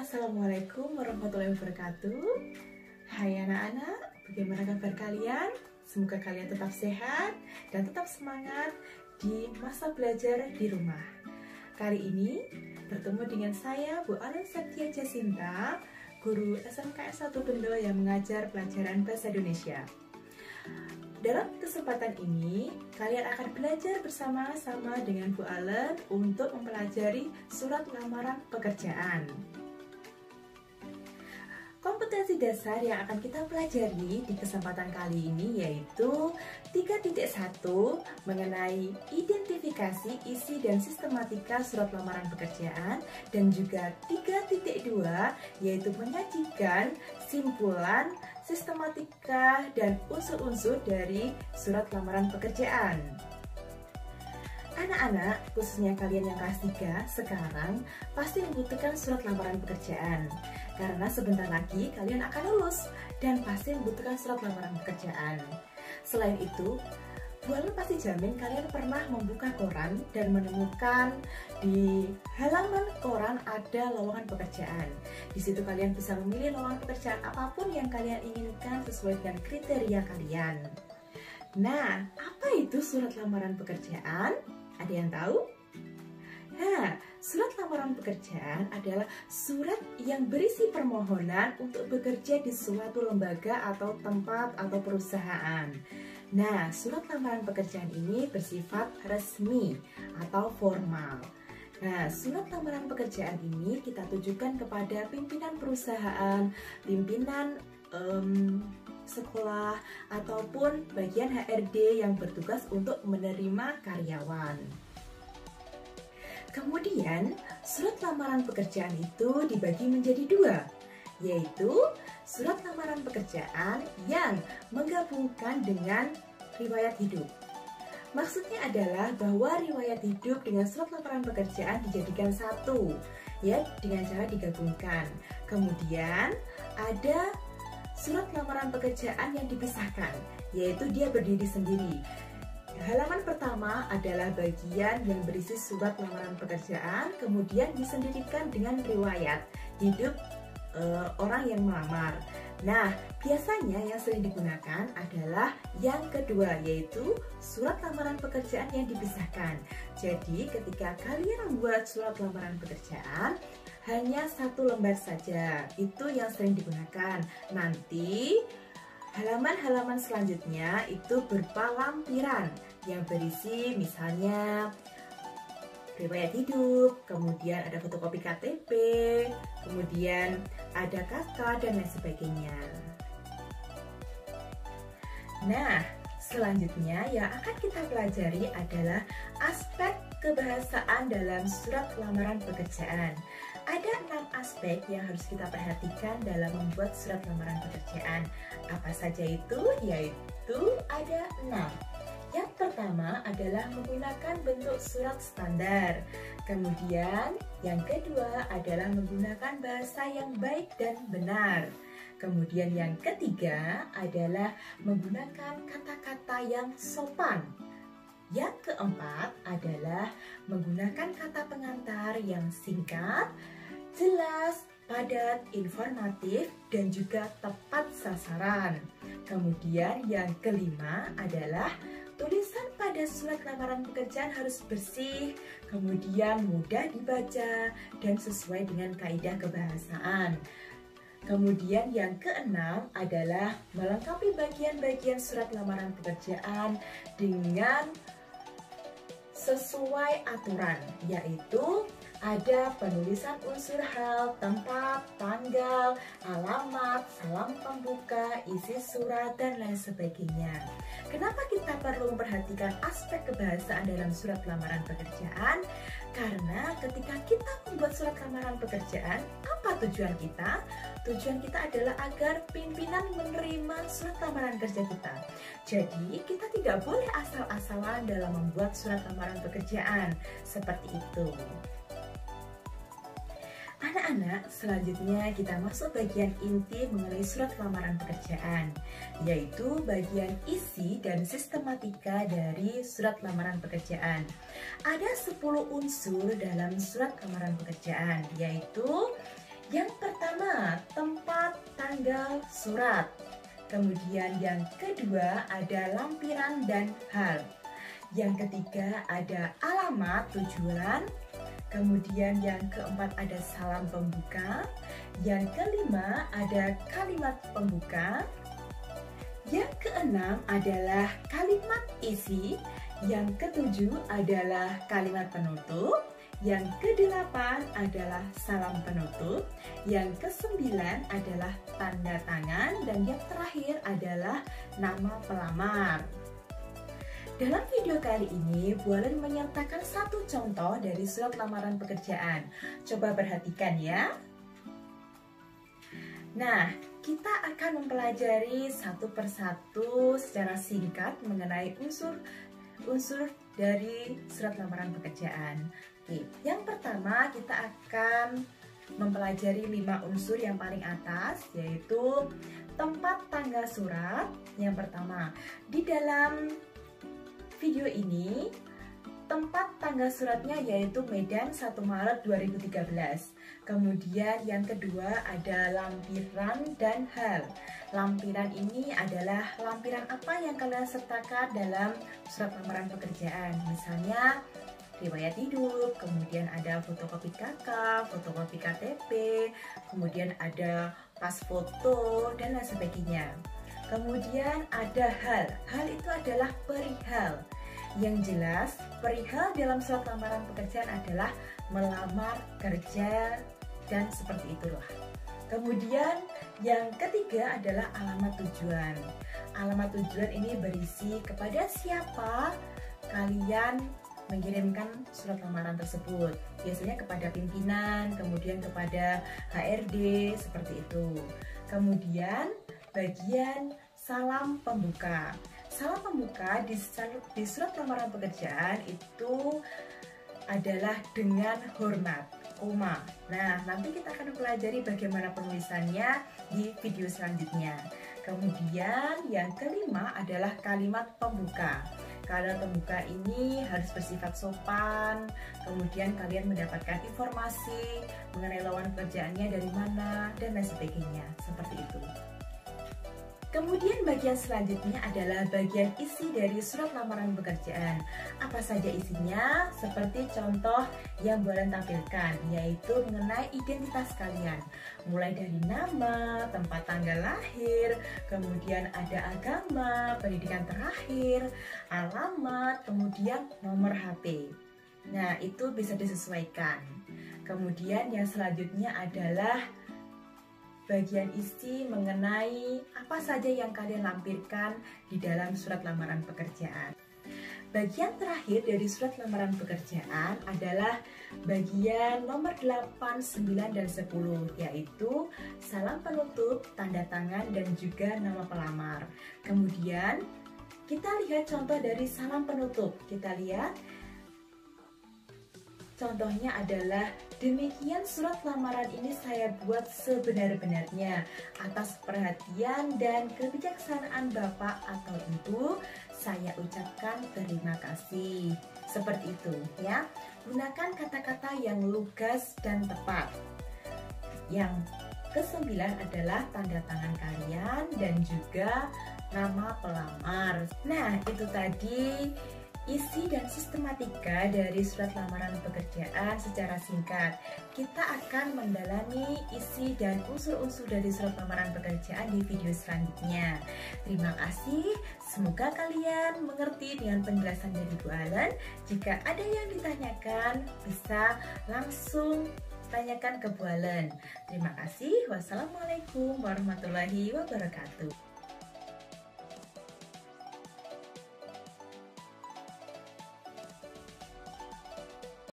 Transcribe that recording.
Assalamualaikum warahmatullahi wabarakatuh. Hai anak-anak, bagaimana kabar kalian? Semoga kalian tetap sehat dan tetap semangat di masa belajar di rumah. Kali ini bertemu dengan saya, Bu Alen Septia Jasinta, guru SMK S1 Bendo yang mengajar pelajaran Bahasa Indonesia. Dalam kesempatan ini, kalian akan belajar bersama-sama dengan Bu Alen untuk mempelajari surat lamaran pekerjaan. Kompetensi dasar yang akan kita pelajari di kesempatan kali ini yaitu 3.1 mengenai identifikasi isi dan sistematika surat lamaran pekerjaan, dan juga 3.2 yaitu menyajikan simpulan, sistematika, dan unsur-unsur dari surat lamaran pekerjaan. Anak-anak, khususnya kalian yang kelas 3 sekarang pasti membutuhkan surat lamaran pekerjaan. Karena sebentar lagi kalian akan lulus dan pasti membutuhkan surat lamaran pekerjaan. Selain itu, Bu Alen pasti jamin kalian pernah membuka koran dan menemukan di halaman koran ada lowongan pekerjaan. Di situ kalian bisa memilih lowongan pekerjaan apapun yang kalian inginkan sesuai dengan kriteria kalian. Nah, apa itu surat lamaran pekerjaan? Ada yang tahu? Nah, surat lamaran pekerjaan adalah surat yang berisi permohonan untuk bekerja di suatu lembaga atau tempat atau perusahaan. Nah, surat lamaran pekerjaan ini bersifat resmi atau formal. Nah, surat lamaran pekerjaan ini kita tujukan kepada pimpinan perusahaan, pimpinan sekolah, ataupun bagian HRD yang bertugas untuk menerima karyawan. Kemudian, surat lamaran pekerjaan itu dibagi menjadi dua, yaitu surat lamaran pekerjaan yang menggabungkan dengan riwayat hidup. Maksudnya adalah bahwa riwayat hidup dengan surat lamaran pekerjaan dijadikan satu, ya, dengan cara digabungkan. Kemudian, ada surat lamaran pekerjaan yang dipisahkan, yaitu dia berdiri sendiri. Halaman pertama adalah bagian yang berisi surat lamaran pekerjaan, kemudian disendirikan dengan riwayat hidup orang yang melamar. Nah, biasanya yang sering digunakan adalah yang kedua, yaitu surat lamaran pekerjaan yang dipisahkan. Jadi, ketika kalian membuat surat lamaran pekerjaan, hanya satu lembar saja, itu yang sering digunakan. Nanti halaman-halaman selanjutnya itu berupa lampiran yang berisi misalnya riwayat hidup, kemudian ada fotokopi KTP, kemudian ada KK, dan lain sebagainya. Nah, selanjutnya yang akan kita pelajari adalah aspek kebahasaan dalam surat lamaran pekerjaan. Ada 6 aspek yang harus kita perhatikan dalam membuat surat lamaran pekerjaan. Apa saja itu? Yaitu ada 6. Yang pertama adalah menggunakan bentuk surat standar. Kemudian yang kedua adalah menggunakan bahasa yang baik dan benar. Kemudian yang ketiga adalah menggunakan kata-kata yang sopan. Yang keempat adalah menggunakan kata pengantar yang singkat, jelas, padat, informatif, dan juga tepat sasaran. Kemudian yang kelima adalah tulisan pada surat lamaran pekerjaan harus bersih, kemudian mudah dibaca, dan sesuai dengan kaidah kebahasaan. Kemudian yang keenam adalah melengkapi bagian-bagian surat lamaran pekerjaan dengan sesuai aturan, yaitu ada penulisan unsur hal, tempat, tanggal, alamat, salam pembuka, isi surat, dan lain sebagainya. Kenapa kita perlu memperhatikan aspek kebahasaan dalam surat lamaran pekerjaan? Karena ketika kita membuat surat lamaran pekerjaan, apa tujuan kita? Tujuan kita adalah agar pimpinan menerima surat lamaran kerja kita. Jadi, kita tidak boleh asal-asalan dalam membuat surat lamaran pekerjaan. Seperti itu. Anak-anak, selanjutnya kita masuk bagian inti mengenai surat lamaran pekerjaan, yaitu bagian isi dan sistematika dari surat lamaran pekerjaan. Ada 10 unsur dalam surat lamaran pekerjaan, yaitu Yang pertama, tempat tanggal surat. Kemudian yang kedua ada lampiran dan hal. Yang ketiga ada alamat tujuan. Kemudian yang keempat ada salam pembuka. Yang kelima ada kalimat pembuka. Yang keenam adalah kalimat isi. Yang ketujuh adalah kalimat penutup. Yang kedelapan adalah salam penutup. Yang kesembilan adalah tanda tangan. Dan yang terakhir adalah nama pelamar. Dalam video kali ini, Bu Alen menyertakan satu contoh dari surat lamaran pekerjaan. Coba perhatikan ya. Nah, kita akan mempelajari satu persatu secara singkat mengenai unsur dari surat lamaran pekerjaan. Oke, yang pertama kita akan mempelajari 5 unsur yang paling atas, yaitu tempat tanggal surat. Yang pertama, di dalam video ini tempat tanggal suratnya yaitu Medan 1 Maret 2013. Kemudian yang kedua ada lampiran dan hal. Lampiran ini adalah lampiran apa yang kalian sertakan dalam surat lamaran pekerjaan. Misalnya riwayat hidup, kemudian ada fotokopi KK, fotokopi KTP, kemudian ada pas foto, dan lain sebagainya. Kemudian ada hal. Hal itu adalah perihal. Yang jelas, perihal dalam surat lamaran pekerjaan adalah melamar kerja dan seperti itulah. Kemudian yang ketiga adalah alamat tujuan. Alamat tujuan ini berisi kepada siapa kalian mengirimkan surat lamaran tersebut. Biasanya kepada pimpinan, kemudian kepada HRD, seperti itu. Kemudian bagian salam pembuka. Salam pembuka di surat lamaran pekerjaan itu adalah dengan hormat, koma. Nah, nanti kita akan pelajari bagaimana penulisannya di video selanjutnya. Kemudian yang kelima adalah kalimat pembuka. Kalimat pembuka ini harus bersifat sopan, kemudian kalian mendapatkan informasi mengenai lowongan pekerjaannya dari mana, dan lain sebagainya, seperti itu. Kemudian bagian selanjutnya adalah bagian isi dari surat lamaran pekerjaan. Apa saja isinya? Seperti contoh yang boleh tampilkan, yaitu mengenai identitas kalian. Mulai dari nama, tempat tanggal lahir, kemudian ada agama, pendidikan terakhir, alamat, kemudian nomor HP. Nah, itu bisa disesuaikan. Kemudian yang selanjutnya adalah bagian isi mengenai apa saja yang kalian lampirkan di dalam surat lamaran pekerjaan. Bagian terakhir dari surat lamaran pekerjaan adalah bagian nomor 8, 9, dan 10, yaitu salam penutup, tanda tangan, dan juga nama pelamar. Kemudian kita lihat contoh dari salam penutup. Kita lihat contohnya adalah, demikian surat lamaran ini saya buat sebenar-benarnya atas perhatian dan kebijaksanaan Bapak atau Ibu. Saya ucapkan terima kasih. Seperti itu ya. Gunakan kata-kata yang lugas dan tepat. Yang kesembilan adalah tanda tangan kalian dan juga nama pelamar. Nah, itu tadi isi dan sistematika dari surat lamaran pekerjaan secara singkat. Kita akan mendalami isi dan unsur-unsur dari surat lamaran pekerjaan di video selanjutnya. Terima kasih, semoga kalian mengerti dengan penjelasan dari Bu Alen. Jika ada yang ditanyakan, bisa langsung tanyakan ke Bu Alen. Terima kasih. Wassalamualaikum warahmatullahi wabarakatuh.